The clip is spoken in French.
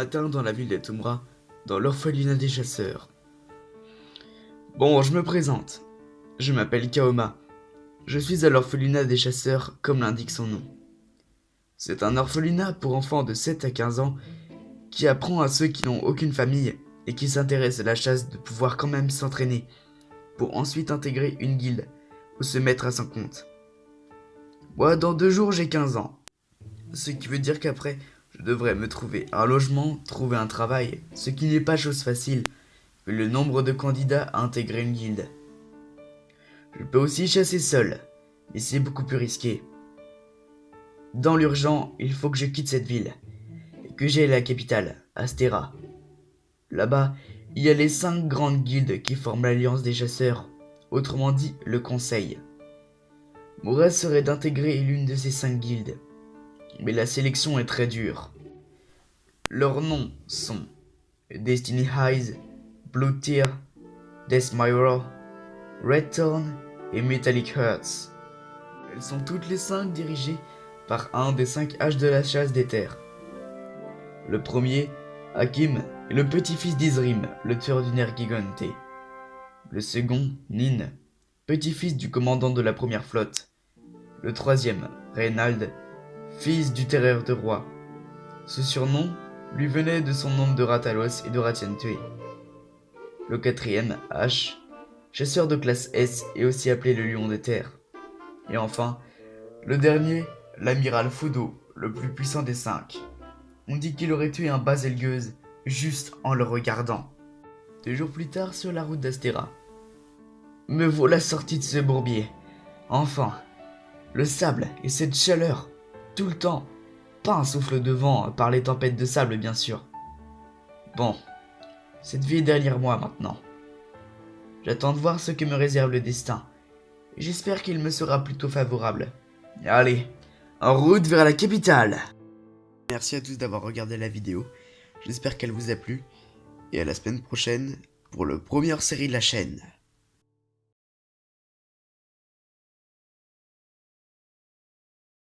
matin dans la ville de Tumra, dans l'orphelinat des chasseurs. Bon, je me présente. Je m'appelle Kaoma. Je suis à l'orphelinat des chasseurs, comme l'indique son nom. C'est un orphelinat pour enfants de 7 à 15 ans qui apprend à ceux qui n'ont aucune famille et qui s'intéressent à la chasse de pouvoir quand même s'entraîner pour ensuite intégrer une guilde ou se mettre à son compte. Moi, dans 2 jours, j'ai 15 ans. Ce qui veut dire qu'après, je devrais me trouver un logement, trouver un travail, ce qui n'est pas chose facile, vu le nombre de candidats à intégrer une guilde. Je peux aussi chasser seul, mais c'est beaucoup plus risqué. Dans l'urgent, il faut que je quitte cette ville, et que j'aille à la capitale, Astera. Là-bas, il y a les 5 grandes guildes qui forment l'Alliance des chasseurs, autrement dit le Conseil. Mon rêve serait d'intégrer l'une de ces 5 guildes, mais la sélection est très dure. Leurs noms sont Destiny Eyes, Blue Tear, Death Mirror, Red Thorn et Metallic Hearts. Elles sont toutes les 5 dirigées par un des 5 H de la chasse des terres. Le premier, Hakim, est le petit-fils d'Izrim, le tueur du Nergigante. Le second, Nin, petit-fils du commandant de la première flotte. Le troisième, Reynald, fils du terreur de roi. Ce surnom lui venait de son nombre de Ratalos et de Ratian tués. Le quatrième, H, chasseur de classe S et aussi appelé le lion des terres. Et enfin, le dernier, l'amiral Fudo, le plus puissant des 5. On dit qu'il aurait tué un Baselgeuse juste en le regardant. 2 jours plus tard, sur la route d'Astera. Me voilà sorti de ce bourbier. Enfin, le sable et cette chaleur, tout le temps. Pas un souffle de vent, par les tempêtes de sable bien sûr. Bon, cette vie est derrière moi maintenant. J'attends de voir ce que me réserve le destin. J'espère qu'il me sera plutôt favorable. Allez, en route vers la capitale. Merci à tous d'avoir regardé la vidéo. J'espère qu'elle vous a plu. Et à la semaine prochaine pour la première série de la chaîne.